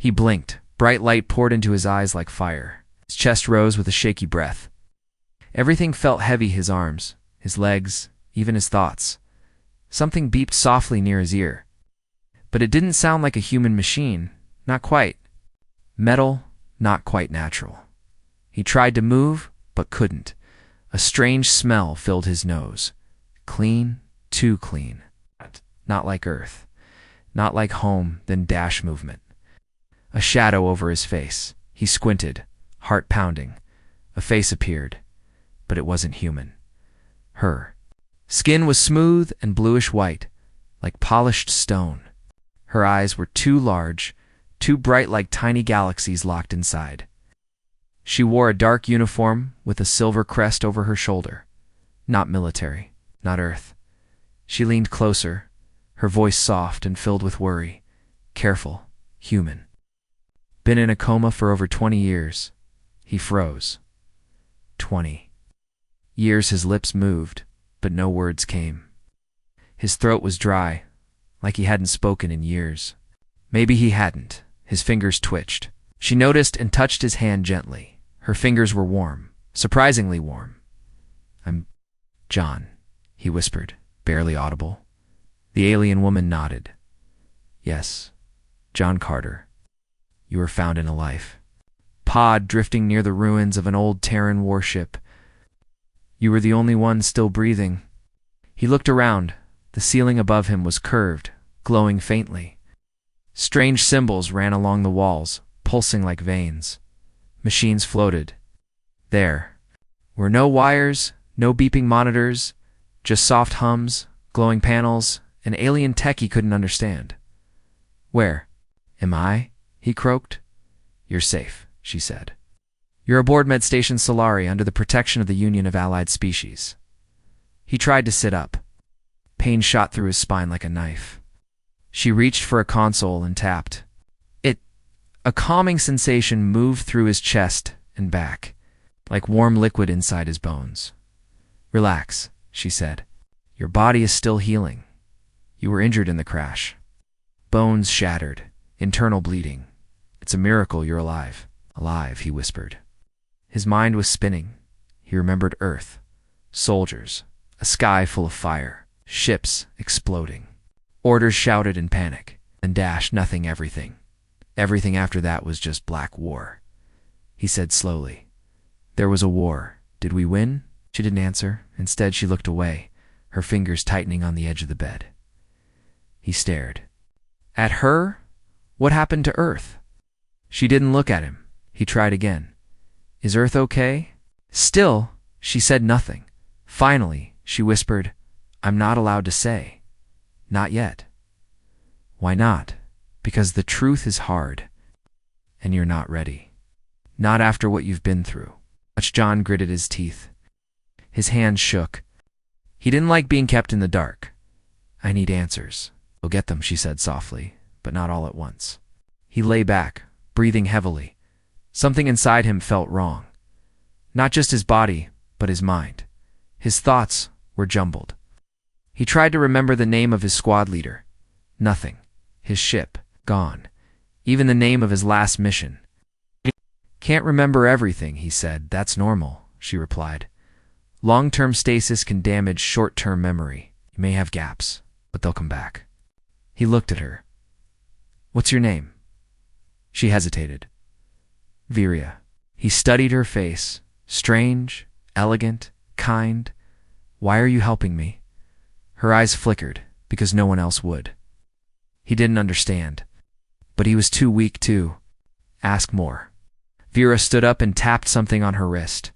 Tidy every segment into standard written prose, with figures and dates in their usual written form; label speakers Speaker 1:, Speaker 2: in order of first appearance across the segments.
Speaker 1: He blinked. Bright light poured into his eyes like fire. His chest rose with a shaky breath. Everything felt heavy, his arms, his legs, even his thoughts. Something beeped softly near his ear. But it didn't sound like a human machine. Not quite. Metal, not quite natural. He tried to move, but couldn't. A strange smell filled his nose. Clean, too clean. Not like Earth. Not like home, then dash movement. A shadow over his face. He squinted, heart pounding. A face appeared, but it wasn't human. Her skin was smooth and bluish white, like polished stone. Her eyes were too large, too bright, like tiny galaxies locked inside. She wore a dark uniform with a silver crest over her shoulder. Not military, not Earth. She leaned closer, her voice soft and filled with worry. Careful, human. Been in a coma for over 20 years. He froze. 20 years. His lips moved, but no words came. His throat was dry, like he hadn't spoken in years. Maybe he hadn't. His fingers twitched. She noticed and touched his hand gently. Her fingers were warm, surprisingly warm. "I'm John," he whispered, barely audible. The alien woman nodded. "Yes, John Carter. You were found in a life pod drifting near the ruins of an old Terran warship. You were the only one still breathing." He looked around. The ceiling above him was curved, glowing faintly. Strange symbols ran along the walls, pulsing like veins. Machines floated. There were no wires, no beeping monitors, just soft hums, glowing panels, and alien tech he couldn't understand. "Where am I?" he croaked. "You're safe," she said. "You're aboard Med Station Solari under the protection of the Union of Allied Species." He tried to sit up. Pain shot through his spine like a knife. She reached for a console and tapped. A calming sensation moved through his chest and back, like warm liquid inside his bones. "Relax," she said. "Your body is still healing. You were injured in the crash. Bones shattered, internal bleeding. It's a miracle you're alive." "Alive," he whispered. His mind was spinning. He remembered Earth, soldiers, a sky full of fire, ships exploding. Orders shouted in panic, and dash nothing, everything. Everything after that was just black war. He said slowly, "There was a war. Did we win?" She didn't answer. Instead, she looked away, her fingers tightening on the edge of the bed. He stared. At her? What happened to Earth? She didn't look at him. He tried again. "Is Earth okay?" Still, she said nothing. Finally, she whispered, "I'm not allowed to say. Not yet." "Why not?" "Because the truth is hard, and you're not ready. Not after what you've been through." John gritted his teeth. His hands shook. He didn't like being kept in the dark. "I need answers." "We'll get them," she said softly, but not all at once. He lay back, breathing heavily. Something inside him felt wrong. Not just his body, but his mind. His thoughts were jumbled. He tried to remember the name of his squad leader. Nothing. His ship. Gone. Even the name of his last mission. "Can't remember everything," he said. "That's normal," she replied. "Long-term stasis can damage short-term memory. You may have gaps, but they'll come back." He looked at her. "What's your name?" She hesitated. "Viria." He studied her face. Strange, elegant, kind. "Why are you helping me?" Her eyes flickered, because no one else would. He didn't understand. But he was too weak to ask more. Vera stood up and tapped something on her wrist.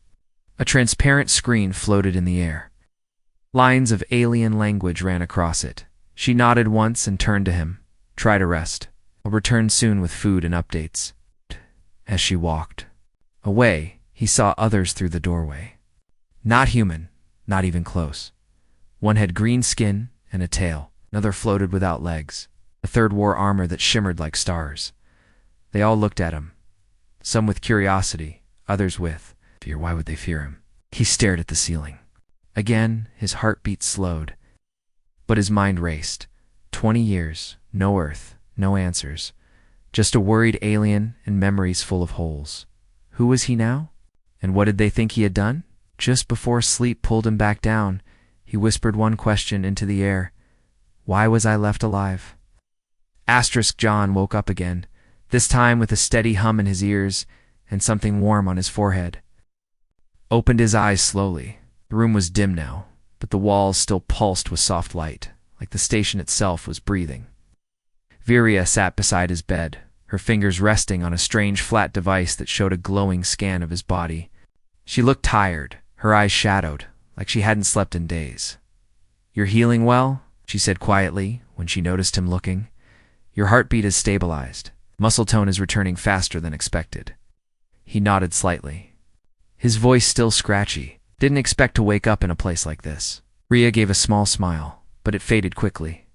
Speaker 1: A transparent screen floated in the air. Lines of alien language ran across it. She nodded once and turned to him. "Try to rest. I'll return soon with food and updates." As she walked away, he saw others through the doorway. Not human, not even close. One had green skin and a tail. Another floated without legs. A third wore armor that shimmered like stars. They all looked at him. Some with curiosity, others with fear. Why would they fear him? He stared at the ceiling. Again, his heartbeat slowed. But his mind raced. 20 years, no Earth, no answers. Just a worried alien and memories full of holes. Who was he now? And what did they think he had done? Just before sleep pulled him back down, he whispered one question into the air. Why was I left alive? Asterisk John woke up again, this time with a steady hum in his ears and something warm on his forehead. Opened his eyes slowly. The room was dim now, but the walls still pulsed with soft light, like the station itself was breathing. Viria sat beside his bed, her fingers resting on a strange flat device that showed a glowing scan of his body. She looked tired, her eyes shadowed, like she hadn't slept in days. You're healing well? She said quietly when she noticed him looking. Your heartbeat has stabilized. Muscle tone is returning faster than expected. He nodded slightly. His voice still scratchy. Didn't expect to wake up in a place like this. Ria gave a small smile, but it faded quickly.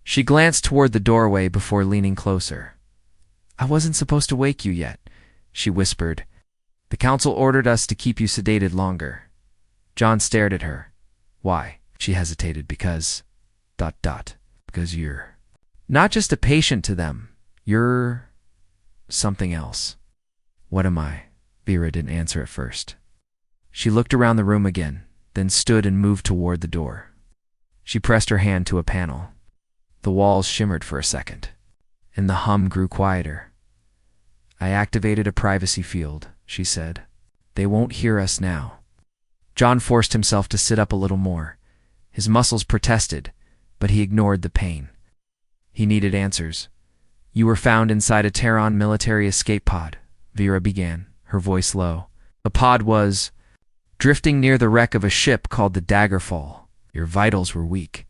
Speaker 1: She glanced toward the doorway before leaning closer. I wasn't supposed to wake you yet, she whispered. The council ordered us to keep you sedated longer. John stared at her. Why? She hesitated. Because you're not just a patient to them. You're something else. What am I? Vera didn't answer at first. She looked around the room again, then stood and moved toward the door. She pressed her hand to a panel. The walls shimmered for a second, and the hum grew quieter. I activated a privacy field, she said. They won't hear us now. John forced himself to sit up a little more. His muscles protested, but he ignored the pain. He needed answers. You were found inside a Terran military escape pod, Vera began, her voice low. The pod was drifting near the wreck of a ship called the Daggerfall. Your vitals were weak.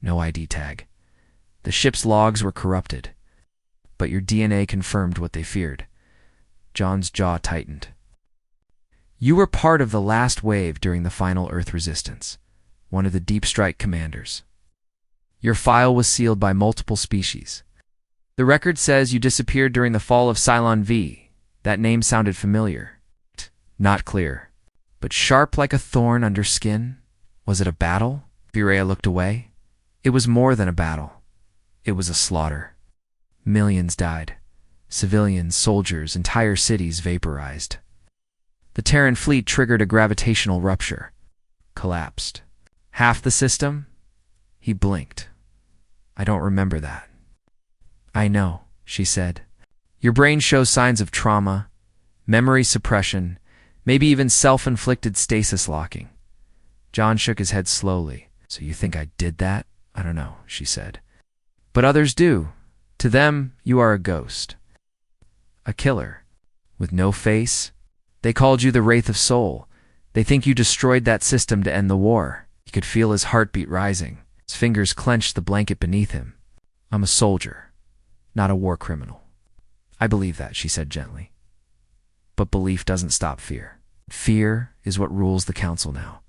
Speaker 1: No ID tag. The ship's logs were corrupted, but your DNA confirmed what they feared. John's jaw tightened. You were part of the last wave during the final Earth resistance, one of the Deep Strike commanders. Your file was sealed by multiple species. The record says you disappeared during the fall of Cylon V. That name sounded familiar. Not clear, but sharp like a thorn under skin. Was it a battle? Virea looked away. It was more than a battle. It was a slaughter. Millions died. Civilians, soldiers, entire cities vaporized. The Terran fleet triggered a gravitational rupture. Collapsed. Half the system? He blinked. I don't remember that. I know, she said. Your brain shows signs of trauma, memory suppression, maybe even self-inflicted stasis locking. John shook his head slowly. So you think I did that? I don't know, she said. But others do. To them, you are a ghost. A killer. With no face. They called you the Wraith of Soul. They think you destroyed that system to end the war. He could feel his heartbeat rising. His fingers clenched the blanket beneath him. I'm a soldier, not a war criminal. I believe that, she said gently. But belief doesn't stop fear. Fear is what rules the council now.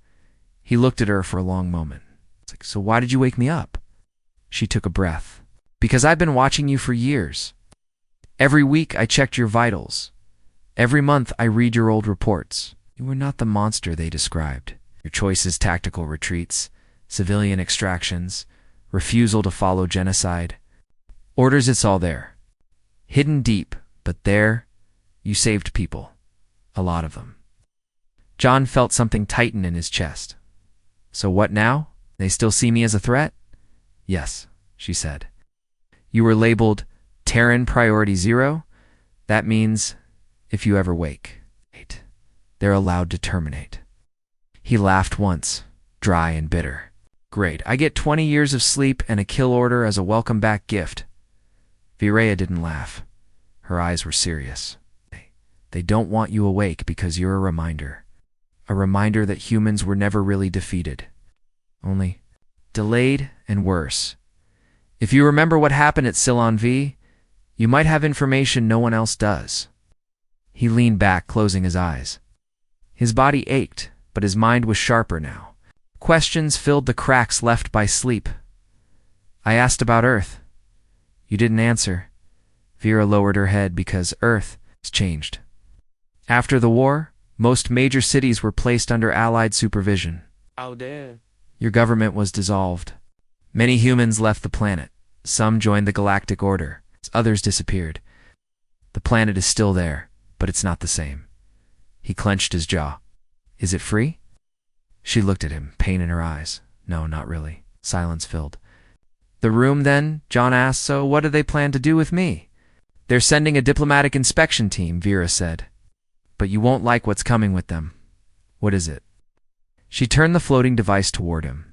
Speaker 1: He looked at her for a long moment. It's like, so why did you wake me up? She took a breath. Because I've been watching you for years. Every week I checked your vitals. Every month I read your old reports. You were not the monster they described. Your choices, tactical retreats, civilian extractions, refusal to follow genocide. Orders, it's all there. Hidden deep, but there, you saved people. A lot of them. John felt something tighten in his chest. So what now? They still see me as a threat? Yes, she said. You were labeled Terran Priority Zero? That means, if you ever wake, they're allowed to terminate. He laughed once, dry and bitter. Great, I get 20 years of sleep and a kill order as a welcome back gift. Virea didn't laugh. Her eyes were serious. They don't want you awake because you're a reminder. A reminder that humans were never really defeated. Only delayed and worse. If you remember what happened at Cylon V, you might have information no one else does. He leaned back, closing his eyes. His body ached, but his mind was sharper now. Questions filled the cracks left by sleep. I asked about Earth. You didn't answer. Vera lowered her head because Earth has changed. After the war, most major cities were placed under Allied supervision. Your government was dissolved. Many humans left the planet. Some joined the Galactic Order. Others disappeared. The planet is still there, but it's not the same. He clenched his jaw. Is it free? She looked at him, pain in her eyes. No, not really. Silence filled. The room, then? John asked. So what do they plan to do with me? They're sending a diplomatic inspection team, Vera said. But you won't like what's coming with them. What is it? She turned the floating device toward him.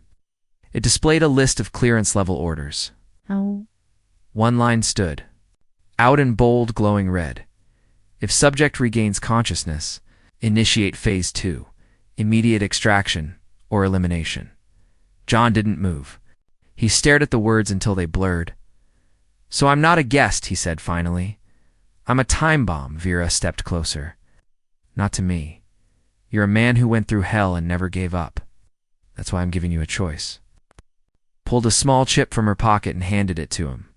Speaker 1: It displayed a list of clearance level orders.
Speaker 2: Oh.
Speaker 1: One line stood, out in bold, glowing red. If subject regains consciousness, initiate Phase 2, immediate extraction or elimination. John didn't move. He stared at the words until they blurred. So I'm not a guest, he said finally. I'm a time bomb, Vera stepped closer. Not to me. You're a man who went through hell and never gave up. That's why I'm giving you a choice. Pulled a small chip from her pocket and handed it to him.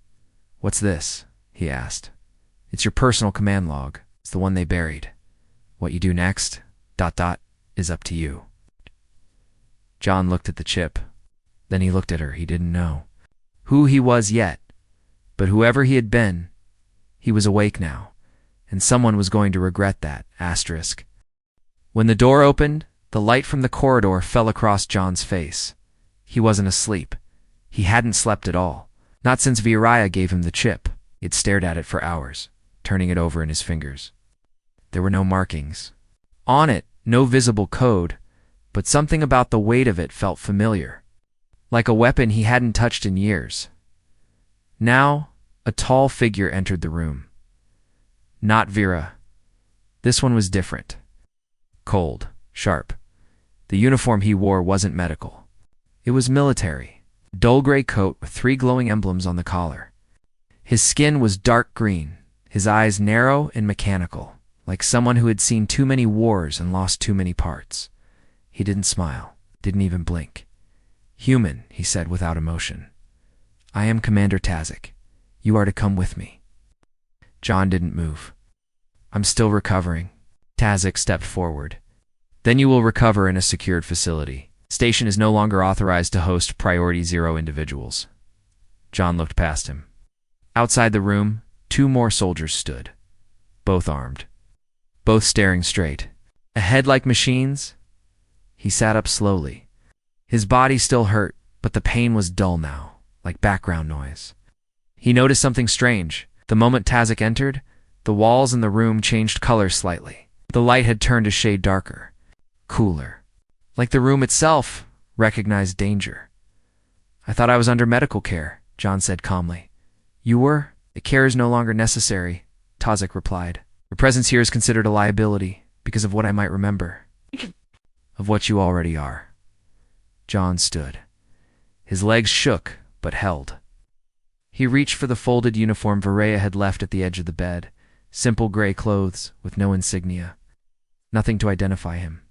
Speaker 1: What's this? He asked. It's your personal command log. It's the one they buried. What you do next, ... is up to you. John looked at the chip. Then he looked at her. He didn't know who he was yet, but whoever he had been, he was awake now, and someone was going to regret that, asterisk. When the door opened, the light from the corridor fell across John's face. He wasn't asleep. He hadn't slept at all. Not since Viraya gave him the chip. He had stared at it for hours, turning it over in his fingers. There were no markings. On it, no visible code, but something about the weight of it felt familiar. Like a weapon he hadn't touched in years. Now, a tall figure entered the room. Not Vera. This one was different. Cold, sharp. The uniform he wore wasn't medical. It was military. Dull gray coat with 3 glowing emblems on the collar. His skin was dark green, his eyes narrow and mechanical, like someone who had seen too many wars and lost too many parts. He didn't smile, didn't even blink. Human, he said without emotion. I am Commander Tazik. You are to come with me. John didn't move. I'm still recovering. Tazik stepped forward. Then you will recover in a secured facility. Station is no longer authorized to host Priority 0 individuals. John looked past him. Outside the room, 2 more soldiers stood, both armed, both staring straight. Ahead like machines. He sat up slowly. His body still hurt, but the pain was dull now, like background noise. He noticed something strange. The moment Tazik entered, the walls in the room changed color slightly. The light had turned a shade darker, cooler. Like the room itself recognized danger. I thought I was under medical care, John said calmly. You were? The care is no longer necessary, Tazik replied. Your presence here is considered a liability because of what I might remember. Of what you already are. John stood. His legs shook, but held. He reached for the folded uniform Viraya had left at the edge of the bed. Simple gray clothes, with no insignia. Nothing to identify him.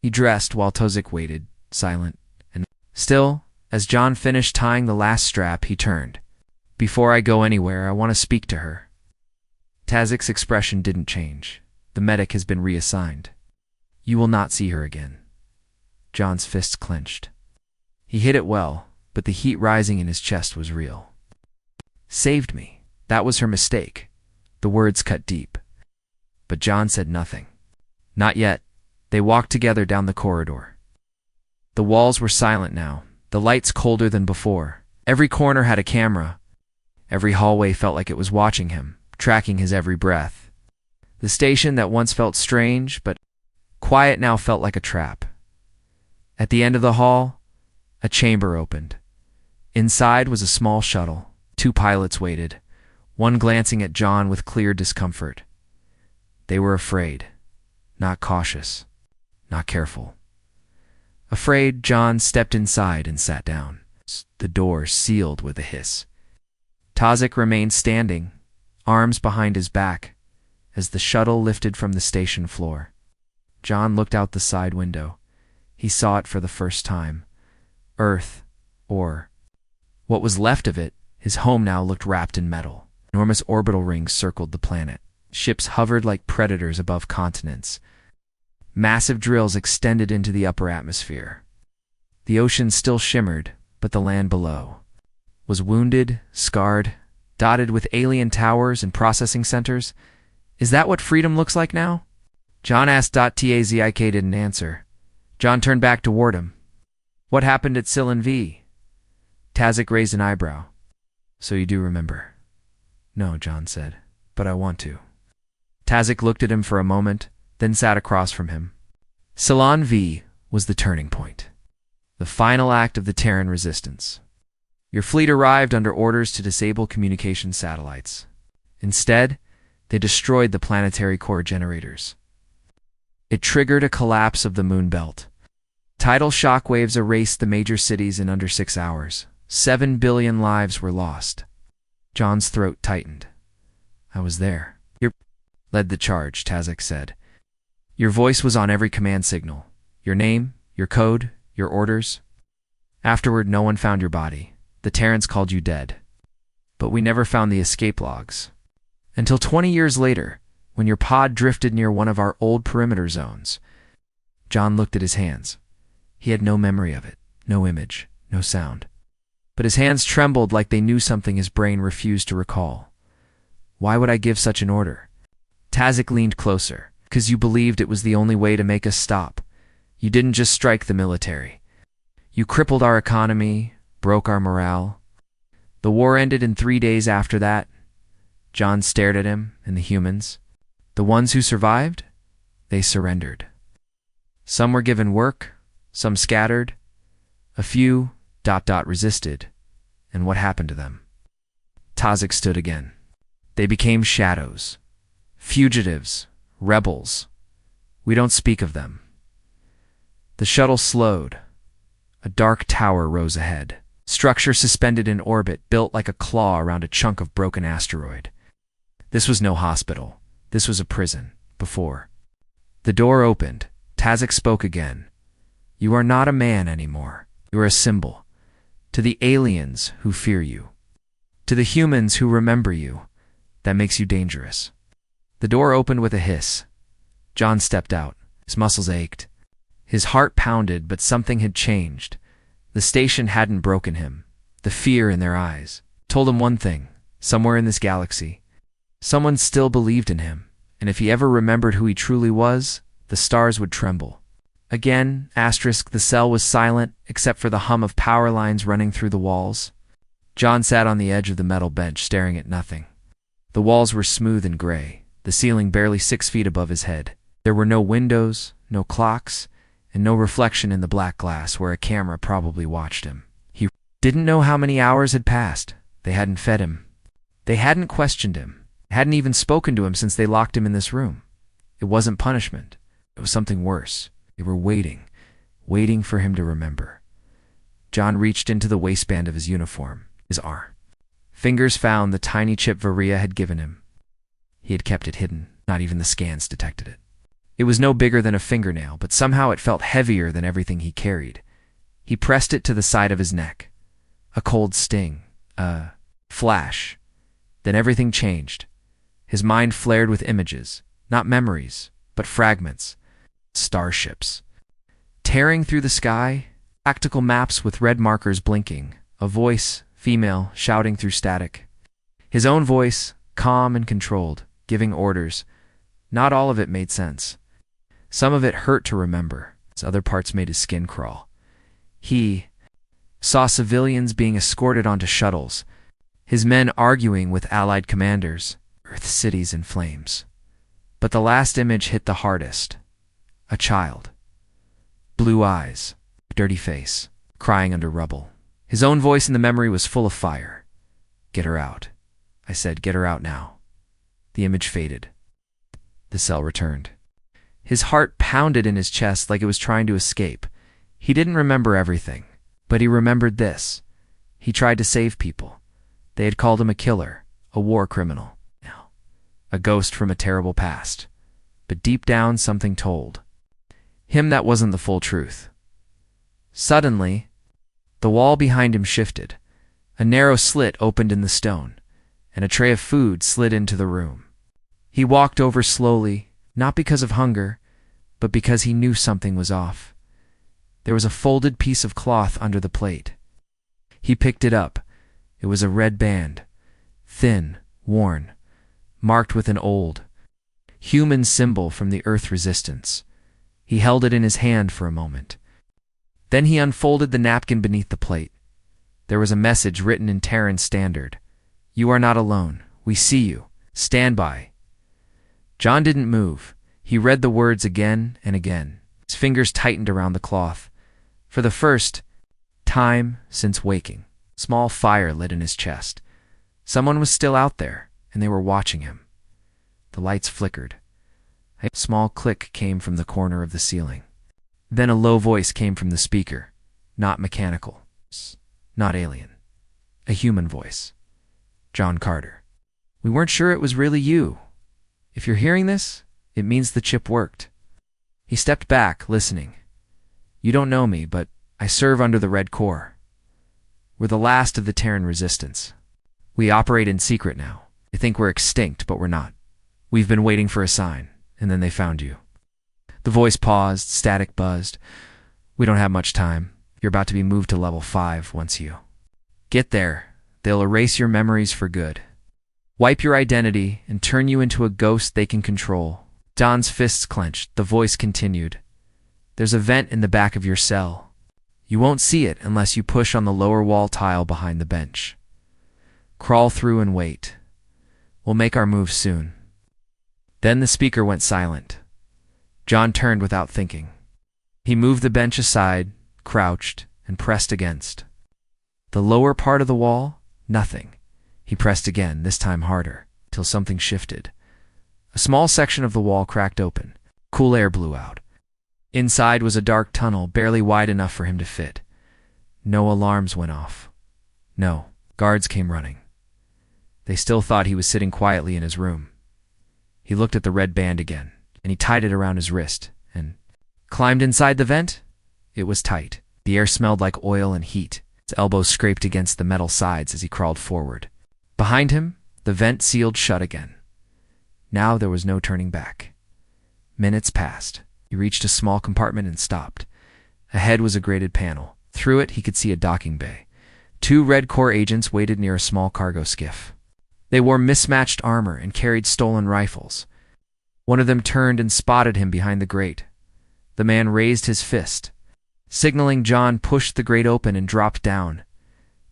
Speaker 1: He dressed while Tazik waited, silent, and still, as John finished tying the last strap, he turned. Before I go anywhere, I want to speak to her. Tazik's expression didn't change. The medic has been reassigned. You will not see her again. John's fists clenched. He hit it well, but the heat rising in his chest was real. Saved me. That was her mistake. The words cut deep. But John said nothing. Not yet. They walked together down the corridor. The walls were silent now, the lights colder than before. Every corner had a camera. Every hallway felt like it was watching him, tracking his every breath. The station that once felt strange but quiet now felt like a trap. At the end of the hall, a chamber opened. Inside was a small shuttle. 2 pilots waited, one glancing at John with clear discomfort. They were afraid, not cautious, not careful. Afraid, John stepped inside and sat down. The door sealed with a hiss. Tazik remained standing, arms behind his back, as the shuttle lifted from the station floor. John looked out the side window. He saw it for the first time. Earth, or what was left of it, his home now looked wrapped in metal. Enormous orbital rings circled the planet. Ships hovered like predators above continents. Massive drills extended into the upper atmosphere. The ocean still shimmered, but the land below was wounded, scarred, dotted with alien towers and processing centers. Is that what freedom looks like now? John asked. Tazik didn't answer. John turned back toward him. What happened at Silin V? Tazik raised an eyebrow. So you do remember? No, John said, but I want to. Tazik looked at him for a moment, then sat across from him. Silin V was the turning point. The final act of the Terran resistance. Your fleet arrived under orders to disable communication satellites. Instead, they destroyed the planetary core generators. It triggered a collapse of the moon belt. Tidal shockwaves erased the major cities in under 6 hours. 7 billion lives were lost. John's throat tightened. I was there. You led the charge, Tazik said. Your voice was on every command signal. Your name, your code, your orders. Afterward, no one found your body. The Terrans called you dead. But we never found the escape logs. Until 20 years later, when your pod drifted near one of our old perimeter zones. John looked at his hands. He had no memory of it, no image, no sound. But his hands trembled like they knew something his brain refused to recall. Why would I give such an order? Tazik leaned closer. Because you believed it was the only way to make us stop. You didn't just strike the military. You crippled our economy, broke our morale. The war ended in 3 days after that. John stared at him and the humans. The ones who survived, they surrendered. Some were given work, some scattered. A few ... resisted. And what happened to them? Tazik stood again. They became shadows. Fugitives. Rebels. We don't speak of them. The shuttle slowed. A dark tower rose ahead. Structure suspended in orbit, built like a claw around a chunk of broken asteroid. This was no hospital. This was a prison. Before. The door opened. Tazik spoke again. You are not a man anymore. You are a symbol. To the aliens who fear you. To the humans who remember you. That makes you dangerous. The door opened with a hiss. John stepped out. His muscles ached. His heart pounded, but something had changed. The station hadn't broken him. The fear in their eyes told him one thing. Somewhere in this galaxy, someone still believed in him, and if he ever remembered who he truly was, the stars would tremble. Again, the cell was silent, except for the hum of power lines running through the walls. John sat on the edge of the metal bench, staring at nothing. The walls were smooth and gray, the ceiling barely 6 feet above his head. There were no windows, no clocks, and no reflection in the black glass where a camera probably watched him. He didn't know how many hours had passed. They hadn't fed him. They hadn't questioned him. Hadn't even spoken to him since they locked him in this room. It wasn't punishment. It was something worse. They were waiting for him to remember. John reached into the waistband of his uniform, his arm. Fingers found the tiny chip Varia had given him. He had kept it hidden. Not even the scans detected it. It was no bigger than a fingernail, but somehow it felt heavier than everything he carried. He pressed it to the side of his neck. A cold sting. A flash. Then everything changed. His mind flared with images. Not memories, but fragments. Starships. Tearing through the sky, tactical maps with red markers blinking. A voice, female, shouting through static. His own voice, calm and controlled, giving orders. Not all of it made sense. Some of it hurt to remember. Other parts made his skin crawl. He saw civilians being escorted onto shuttles, his men arguing with Allied commanders, Earth cities in flames. But the last image hit the hardest. A child. Blue eyes, dirty face, crying under rubble. His own voice in the memory was full of fire. Get her out. I said, get her out now. The image faded. The cell returned. His heart pounded in his chest like it was trying to escape. He didn't remember everything, but he remembered this. He tried to save people. They had called him a killer, a war criminal. Now, a ghost from a terrible past. But deep down, something told him that wasn't the full truth. Suddenly, the wall behind him shifted. A narrow slit opened in the stone, and a tray of food slid into the room. He walked over slowly, not because of hunger, but because he knew something was off. There was a folded piece of cloth under the plate. He picked it up. It was a red band, thin, worn, marked with an old, human symbol from the Earth resistance. He held it in his hand for a moment. Then he unfolded the napkin beneath the plate. There was a message written in Terran Standard. "You are not alone. We see you. Stand by." John didn't move. He read the words again and again. His fingers tightened around the cloth. For the first time since waking, a small fire lit in his chest. Someone was still out there, and they were watching him. The lights flickered. A small click came from the corner of the ceiling. Then a low voice came from the speaker. Not mechanical. Not alien. A human voice. "John Carter. We weren't sure it was really you. If you're hearing this, it means the chip worked." He stepped back, listening. "You don't know me, but I serve under the Red Corps. We're the last of the Terran resistance. We operate in secret now. They think we're extinct, but we're not. We've been waiting for a sign, and then they found you." The voice paused, static buzzed. "We don't have much time. You're about to be moved to level 5 once you get there. They'll erase your memories for good. Wipe your identity and turn you into a ghost they can control." John's fists clenched. The voice continued. "There's a vent in the back of your cell. You won't see it unless you push on the lower wall tile behind the bench. Crawl through and wait. We'll make our move soon." Then the speaker went silent. John turned without thinking. He moved the bench aside, crouched, and pressed against. The lower part of the wall? Nothing. He pressed again, this time harder, till something shifted. A small section of the wall cracked open. Cool air blew out. Inside was a dark tunnel, barely wide enough for him to fit. No alarms went off. No, guards came running. They still thought he was sitting quietly in his room. He looked at the red band again, and he tied it around his wrist, and climbed inside the vent. It was tight. The air smelled like oil and heat. His elbows scraped against the metal sides as he crawled forward. Behind him, the vent sealed shut again. Now there was no turning back. Minutes passed. He reached a small compartment and stopped. Ahead was a grated panel. Through it, he could see a docking bay. 2 Red Corps agents waited near a small cargo skiff. They wore mismatched armor and carried stolen rifles. One of them turned and spotted him behind the grate. The man raised his fist. Signaling John pushed the grate open and dropped down.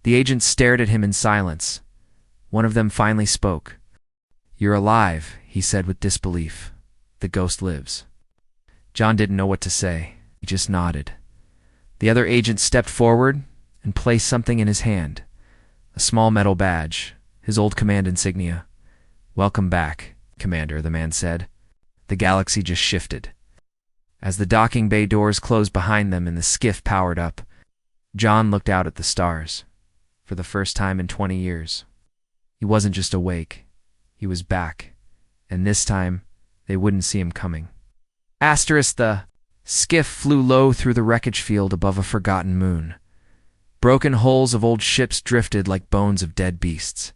Speaker 1: The agents stared at him in silence. One of them finally spoke. "You're alive," he said with disbelief. "The ghost lives." John didn't know what to say. He just nodded. The other agent stepped forward and placed something in his hand. A small metal badge, his old command insignia. "Welcome back, Commander," the man said. The galaxy just shifted. As the docking bay doors closed behind them and the skiff powered up, John looked out at the stars. For the first time in 20 years. He wasn't just awake. He was back. And this time, they wouldn't see him coming. The skiff flew low through the wreckage field above a forgotten moon. Broken hulls of old ships drifted like bones of dead beasts.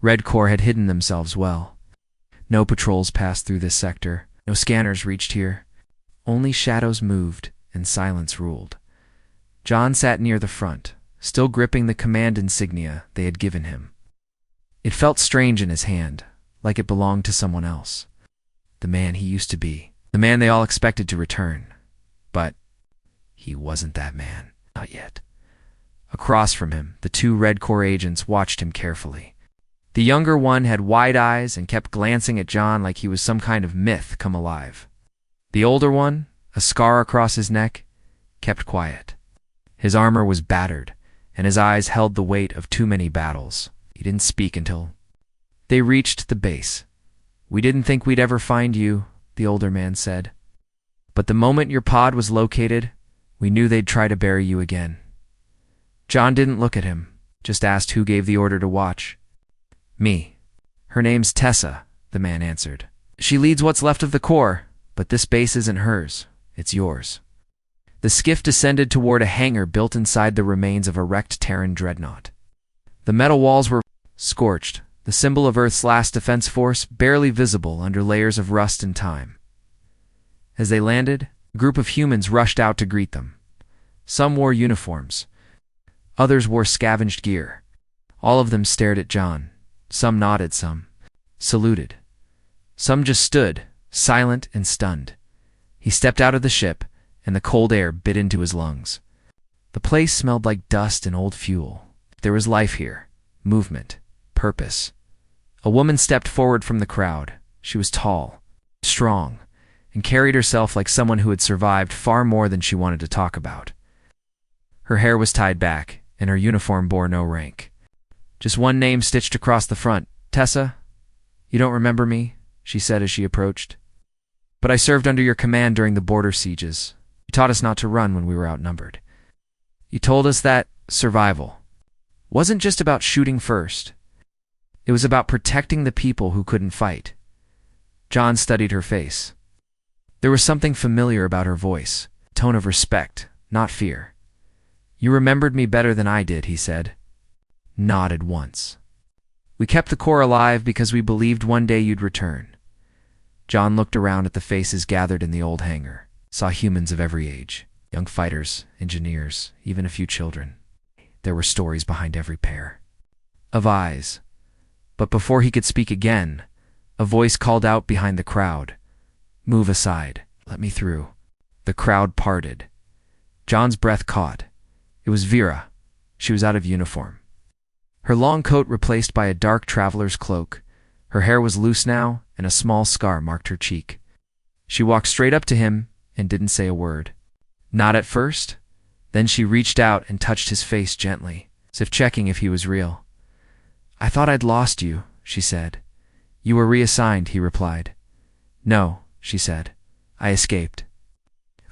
Speaker 1: Red Corps had hidden themselves well. No patrols passed through this sector. No scanners reached here. Only shadows moved and silence ruled. John sat near the front, still gripping the command insignia they had given him. It felt strange in his hand, like it belonged to someone else. The man he used to be. The man they all expected to return. But he wasn't that man. Not yet. Across from him, the 2 Red Corps agents watched him carefully. The younger one had wide eyes and kept glancing at John like he was some kind of myth come alive. The older one, a scar across his neck, kept quiet. His armor was battered, and his eyes held the weight of too many battles. He didn't speak until they reached the base. "We didn't think we'd ever find you," the older man said. "But the moment your pod was located, we knew they'd try to bury you again." John didn't look at him, just asked who gave the order to watch. "Me. Her name's Tessa," the man answered. "She leads what's left of the Corps, but this base isn't hers. It's yours." The skiff descended toward a hangar built inside the remains of a wrecked Terran dreadnought. The metal walls were scorched, the symbol of Earth's last defense force barely visible under layers of rust and time. As they landed, a group of humans rushed out to greet them. Some wore uniforms. Others wore scavenged gear. All of them stared at John. Some nodded, some saluted. Some just stood, silent and stunned. He stepped out of the ship, and the cold air bit into his lungs. The place smelled like dust and old fuel. There was life here, movement, purpose. A woman stepped forward from the crowd. She was tall, strong, and carried herself like someone who had survived far more than she wanted to talk about. Her hair was tied back, and her uniform bore no rank. Just one name stitched across the front. Tessa? You don't remember me? She said as she approached. But I served under your command during the border sieges. You taught us not to run when we were outnumbered. You told us that survival wasn't just about shooting first. It was about protecting the people who couldn't fight. John studied her face. There was something familiar about her voice, a tone of respect, not fear. You remembered me better than I did, he said. Nodded once. We kept the Corps alive because we believed one day you'd return. John looked around at the faces gathered in the old hangar, saw humans of every age, young fighters, engineers, even a few children. There were stories behind every pair of eyes. But before he could speak again, a voice called out behind the crowd. Move aside. Let me through. The crowd parted. John's breath caught. It was Vera. She was out of uniform. Her long coat replaced by a dark traveler's cloak. Her hair was loose now, and a small scar marked her cheek. She walked straight up to him and didn't say a word. Not at first. Then she reached out and touched his face gently, as if checking if he was real. I thought I'd lost you, she said. You were reassigned, he replied. No, she said. I escaped.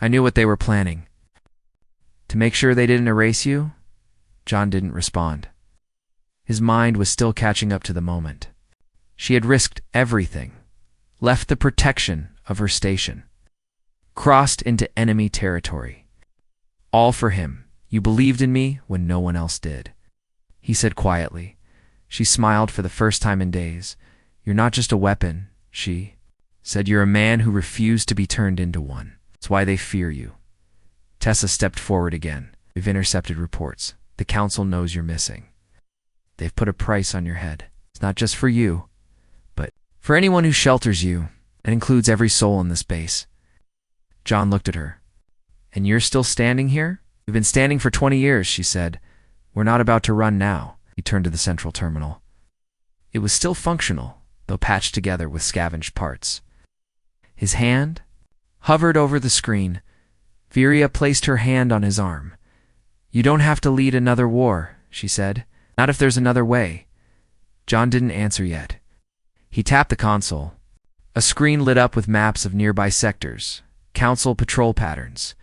Speaker 1: I knew what they were planning. To make sure they didn't erase you? John didn't respond. His mind was still catching up to the moment. She had risked everything, left the protection of her station, crossed into enemy territory. All for him. You believed in me when no one else did, he said quietly. She smiled for the first time in days. You're not just a weapon, she said. You're a man who refused to be turned into one. That's why they fear you. Tessa stepped forward again. We've intercepted reports. The council knows you're missing. They've put a price on your head. It's not just for you, but for anyone who shelters you. It includes every soul in this base. John looked at her. And you're still standing here? We've been standing for 20 years, she said. We're not about to run now. He turned to the central terminal. It was still functional, though patched together with scavenged parts. His hand hovered over the screen. Viria placed her hand on his arm. You don't have to lead another war, she said. Not if there's another way. John didn't answer yet. He tapped the console. A screen lit up with maps of nearby sectors, council patrol patterns,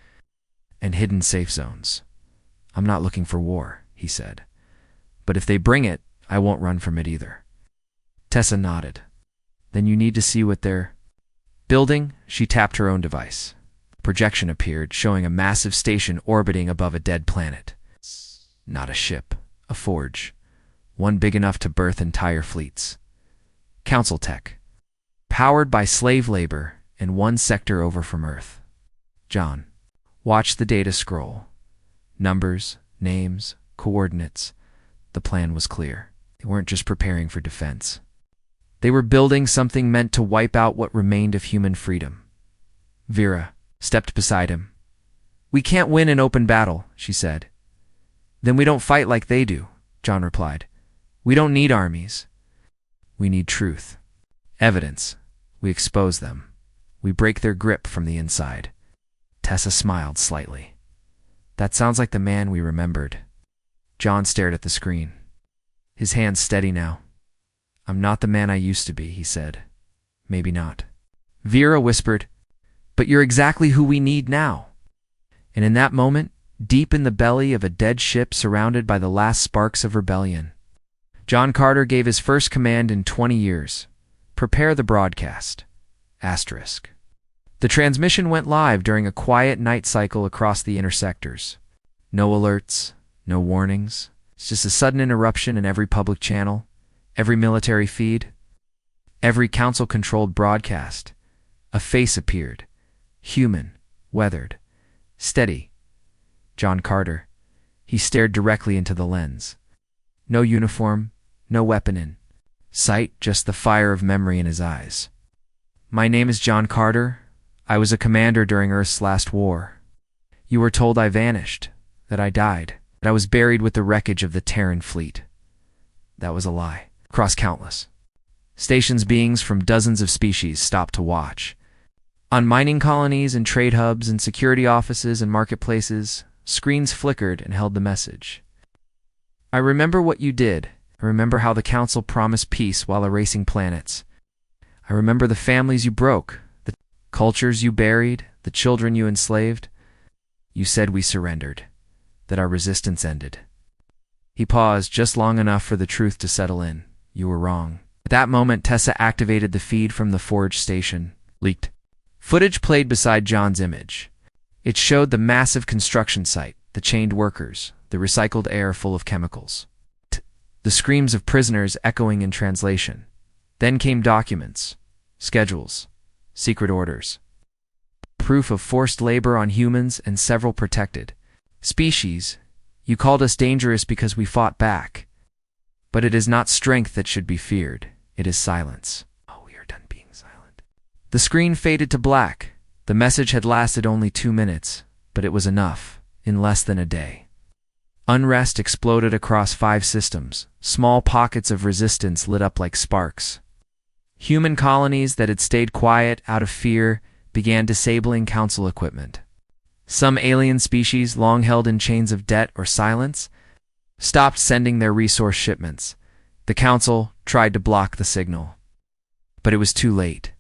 Speaker 1: and hidden safe zones. I'm not looking for war, he said. But if they bring it, I won't run from it either. Tessa nodded. Then you need to see what they're building. She tapped her own device. A projection appeared, showing a massive station orbiting above a dead planet. Not a ship, a forge, one big enough to birth entire fleets. Council tech, powered by slave labor and one sector over from Earth. John watched the data scroll. Numbers, names, coordinates. The plan was clear. They weren't just preparing for defense. They were building something meant to wipe out what remained of human freedom. Vera stepped beside him. We can't win an open battle, she said. Then we don't fight like they do, John replied. We don't need armies. We need truth. Evidence. We expose them. We break their grip from the inside. Tessa smiled slightly. That sounds like the man we remembered. John stared at the screen. His hands steady now. I'm not the man I used to be, he said. Maybe not. Vera whispered, but you're exactly who we need now. And in that moment, deep in the belly of a dead ship surrounded by the last sparks of rebellion, John Carter gave his first command in 20 years. Prepare the broadcast. Asterisk. The transmission went live during a quiet night cycle across the intersectors. No alerts, no warnings. It's just a sudden interruption in every public channel, every military feed, every council-controlled broadcast. A face appeared. Human, weathered, steady. John Carter. He stared directly into the lens. No uniform, no weapon in sight, just the fire of memory in his eyes. My name is John Carter. I was a commander during Earth's last war. You were told I vanished, that I died, that I was buried with the wreckage of the Terran fleet. That was a lie. Across countless stations, beings from dozens of species stopped to watch. On mining colonies and trade hubs and security offices and marketplaces, screens flickered and held the message. I remember what you did. I remember how the Council promised peace while erasing planets. I remember the families you broke, the cultures you buried, the children you enslaved. You said we surrendered, that our resistance ended. He paused just long enough for the truth to settle in. You were wrong. At that moment, Tessa activated the feed from the forge station. Leaked. Footage played beside John's image. It showed the massive construction site, the chained workers, the recycled air full of chemicals. The screams of prisoners echoing in translation. Then came documents, schedules, secret orders. Proof of forced labor on humans and several protected species. You called us dangerous because we fought back. But it is not strength that should be feared. It is silence. Oh, we are done being silent. The screen faded to black. The message had lasted only 2 minutes, but it was enough, in less than a day. Unrest exploded across 5 systems. Small pockets of resistance lit up like sparks. Human colonies that had stayed quiet out of fear began disabling Council equipment. Some alien species, long held in chains of debt or silence, stopped sending their resource shipments. The Council tried to block the signal. But it was too late.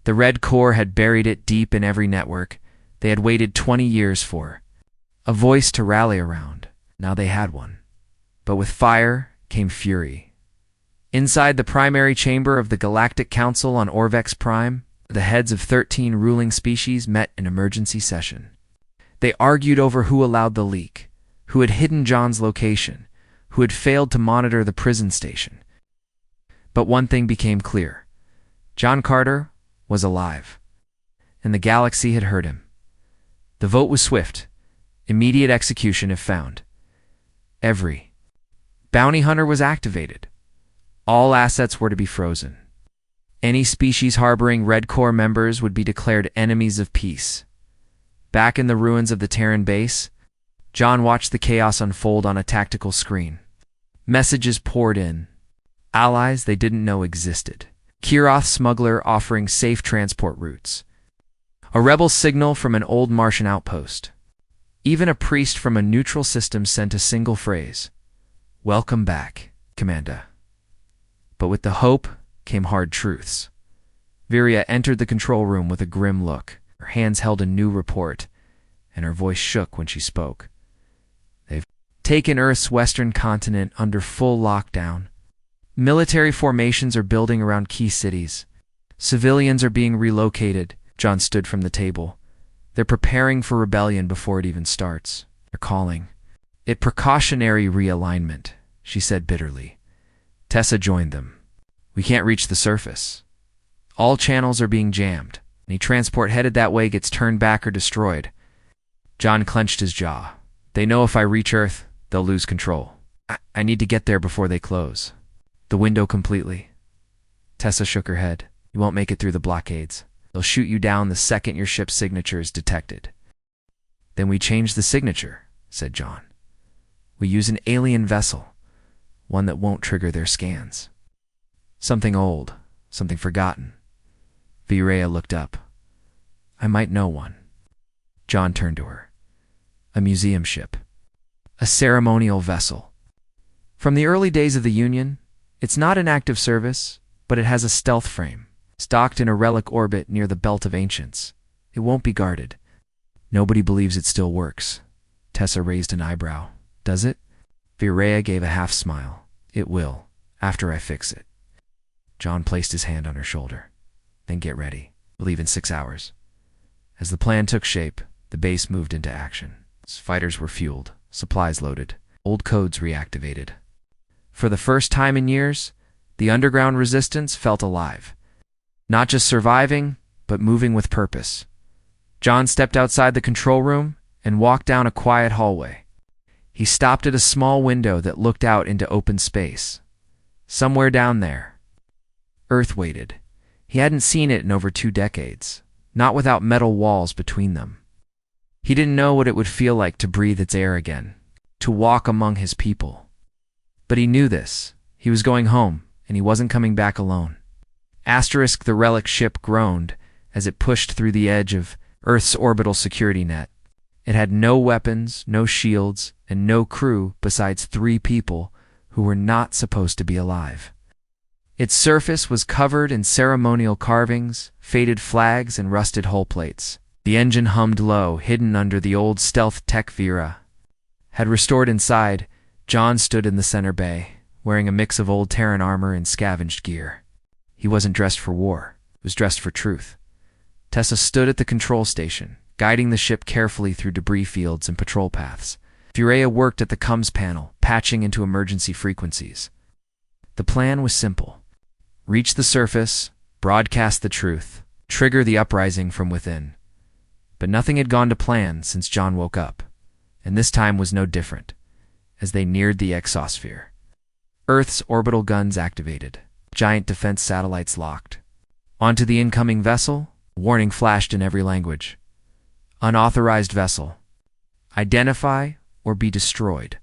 Speaker 1: The Red Corps had buried it deep in every network they had waited 20 years for. A voice to rally around. Now they had one. But with fire came fury. Inside the primary chamber of the Galactic Council on Orvex Prime, the heads of 13 ruling species met in emergency session. They argued over who allowed the leak, who had hidden John's location, who had failed to monitor the prison station. But one thing became clear. John Carter was alive, and the galaxy had heard him. The vote was swift, immediate execution if found. Every bounty hunter was activated. All assets were to be frozen. Any species harboring Red Corps members would be declared enemies of peace. Back in the ruins of the Terran base, John watched the chaos unfold on a tactical screen. Messages poured in. Allies they didn't know existed. Kiroth smuggler offering safe transport routes. A rebel signal from an old Martian outpost. Even a priest from a neutral system sent a single phrase. Welcome back, Commander. But with the hope came hard truths. Viria entered the control room with a grim look. Her hands held a new report, and her voice shook when she spoke. They've taken Earth's western continent under full lockdown. Military formations are building around key cities. Civilians are being relocated. John stood from the table. They're preparing for rebellion before it even starts. They're calling it precautionary realignment, she said bitterly. Tessa joined them. We can't reach the surface. All channels are being jammed. Any transport headed that way gets turned back or destroyed. John clenched his jaw. They know if I reach Earth, they'll lose control. I need to get there before they close the window completely. Tessa shook her head. You won't make it through the blockades. They'll shoot you down the second your ship's signature is detected. Then we change the signature, said John. We use an alien vessel, one that won't trigger their scans. Something old, something forgotten. Virea looked up. I might know one. John turned to her. A museum ship. A ceremonial vessel. From the early days of the Union, it's not in active service, but it has a stealth frame, stocked in a relic orbit near the Belt of Ancients. It won't be guarded. Nobody believes it still works. Tessa raised an eyebrow. Does it? Virea gave a half smile. It will, after I fix it. John placed his hand on her shoulder. Then get ready. We'll leave in 6 hours. As the plan took shape, the base moved into action. Fighters were fueled, supplies loaded, old codes reactivated. For the first time in years, the underground resistance felt alive. Not just surviving, but moving with purpose. John stepped outside the control room and walked down a quiet hallway. He stopped at a small window that looked out into open space. Somewhere down there, Earth waited, He hadn't seen it in over 2 decades, not without metal walls between them. He didn't know what it would feel like to breathe its air again, to walk among his people. But he knew this. He was going home, and he wasn't coming back alone. Asterisk, the relic ship groaned as it pushed through the edge of Earth's orbital security net. It had no weapons, no shields, and no crew besides 3 people who were not supposed to be alive. Its surface was covered in ceremonial carvings, faded flags, and rusted hull plates. The engine hummed low, hidden under the old stealth tech Vera. Had restored inside, John stood in the center bay, wearing a mix of old Terran armor and scavenged gear. He wasn't dressed for war. He was dressed for truth. Tessa stood at the control station, guiding the ship carefully through debris fields and patrol paths. Furea worked at the comms panel, patching into emergency frequencies. The plan was simple. Reach the surface, broadcast the truth, trigger the uprising from within. But nothing had gone to plan since John woke up, and this time was no different. As they neared the exosphere, Earth's orbital guns activated, giant defense satellites locked. Onto the incoming vessel, warning flashed in every language. Unauthorized vessel. Identify or be destroyed.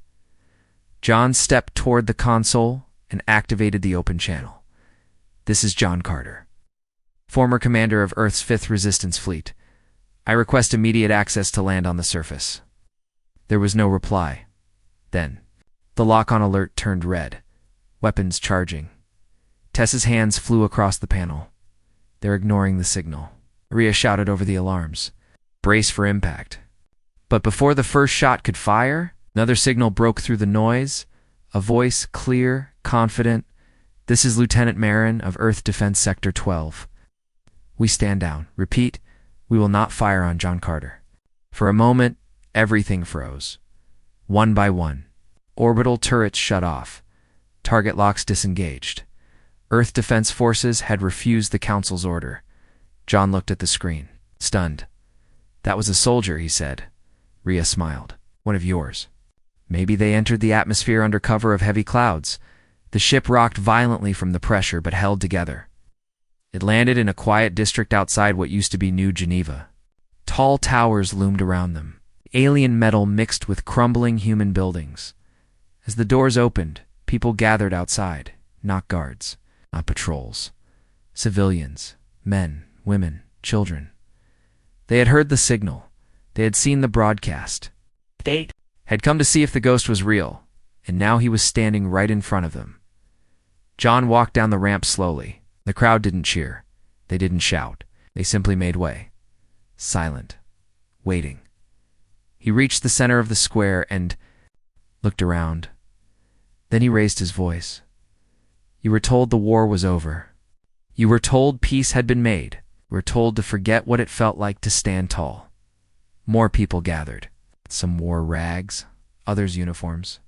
Speaker 1: John stepped toward the console and activated the open channel. This is John Carter, former commander of Earth's 5th Resistance Fleet. I request immediate access to land on the surface. There was no reply. Then, the lock-on alert turned red. Weapons charging. Tessa's hands flew across the panel. They're ignoring the signal. Rhea shouted over the alarms. Brace for impact. But before the first shot could fire, another signal broke through the noise. A voice, clear, confident. This is Lieutenant Marin of Earth Defense Sector 12. We stand down. Repeat, we will not fire on John Carter. For a moment, everything froze. One by one, orbital turrets shut off. Target locks disengaged. Earth Defense Forces had refused the Council's order. John looked at the screen, stunned. That was a soldier, he said. Rhea smiled. One of yours. Maybe they entered the atmosphere under cover of heavy clouds. The ship rocked violently from the pressure but held together. It landed in a quiet district outside what used to be New Geneva. Tall towers loomed around them, alien metal mixed with crumbling human buildings. As the doors opened, people gathered outside, not guards, not patrols. Civilians, men, women, children. They had heard the signal. They had seen the broadcast. They had come to see if the ghost was real, and now he was standing right in front of them. John walked down the ramp slowly. The crowd didn't cheer. They didn't shout. They simply made way. Silent. Waiting. He reached the center of the square and looked around. Then he raised his voice. You were told the war was over. You were told peace had been made. You were told to forget what it felt like to stand tall. More people gathered. Some wore rags, others uniforms.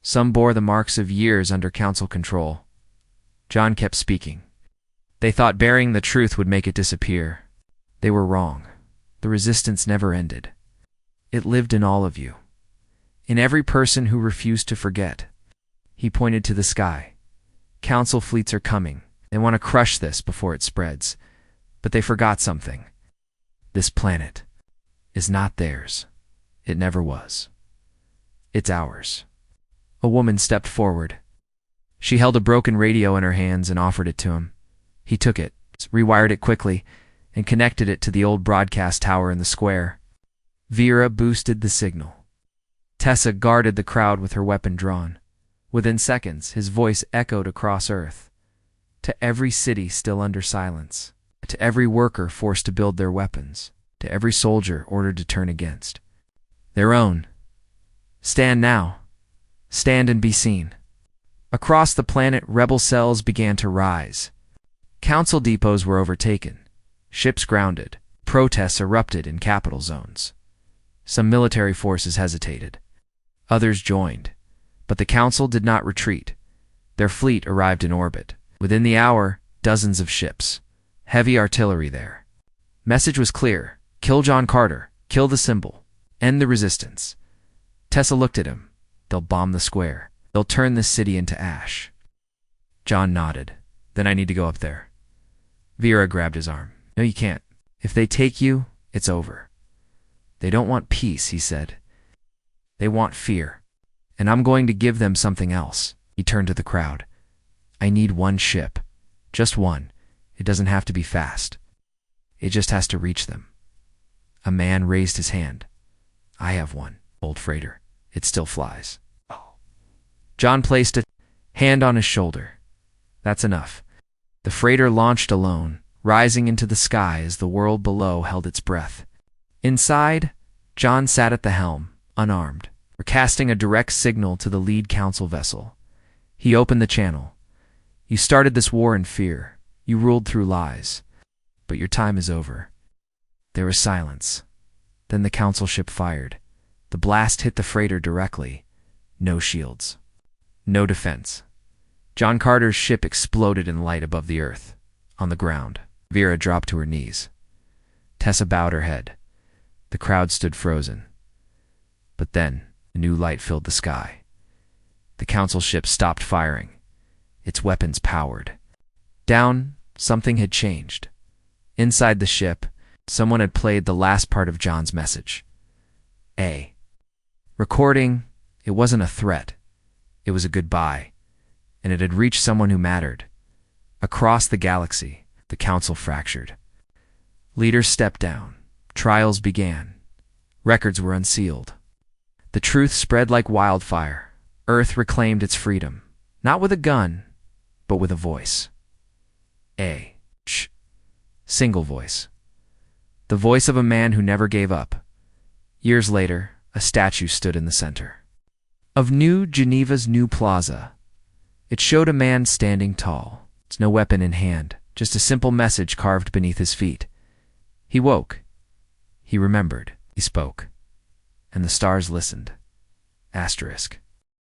Speaker 1: Some bore the marks of years under council control. John kept speaking. They thought burying the truth would make it disappear. They were wrong. The resistance never ended. It lived in all of you. In every person who refused to forget. He pointed to the sky. Council fleets are coming. They want to crush this before it spreads. But they forgot something. This planet is not theirs. It never was. It's ours. A woman stepped forward. She held a broken radio in her hands and offered it to him. He took it, rewired it quickly, and connected it to the old broadcast tower in the square. Vera boosted the signal. Tessa guarded the crowd with her weapon drawn. Within seconds, his voice echoed across Earth. To every city still under silence. To every worker forced to build their weapons. To every soldier ordered to turn against their own. Stand now. Stand and be seen. Across the planet, rebel cells began to rise. Council depots were overtaken. Ships grounded. Protests erupted in capital zones. Some military forces hesitated. Others joined. But the Council did not retreat. Their fleet arrived in orbit. Within the hour, dozens of ships. Heavy artillery there. Message was clear. Kill John Carter. Kill the symbol. End the resistance. Tessa looked at him. They'll bomb the square. They'll turn this city into ash. John nodded. Then I need to go up there. Vera grabbed his arm. No, you can't. If they take you, it's over. They don't want peace, he said. They want fear. And I'm going to give them something else. He turned to the crowd. I need one ship. Just one. It doesn't have to be fast. It just has to reach them. A man raised his hand. I have one, old freighter. It still flies. Oh. John placed a hand on his shoulder. That's enough. The freighter launched alone, rising into the sky as the world below held its breath. Inside, John sat at the helm, unarmed, casting a direct signal to the lead council vessel. He opened the channel. You started this war in fear. You ruled through lies. But your time is over. There was silence. Then the council ship fired. The blast hit the freighter directly. No shields. No defense. John Carter's ship exploded in light above the earth. On the ground, Vera dropped to her knees. Tessa bowed her head. The crowd stood frozen. But then, a new light filled the sky. The council ship stopped firing. Its weapons powered. Down, something had changed. Inside the ship, someone had played the last part of John's message. Recording, it wasn't a threat. It was a goodbye. And it had reached someone who mattered. Across the galaxy, the council fractured. Leaders stepped down. Trials began. Records were unsealed. The truth spread like wildfire. Earth reclaimed its freedom, not with a gun, but with a voice. Single voice. The voice of a man who never gave up. Years later, a statue stood in the center of New Geneva's new plaza. It showed a man standing tall, no weapon in hand, just a simple message carved beneath his feet. He woke. He remembered. He spoke. And the stars listened. Asterisk.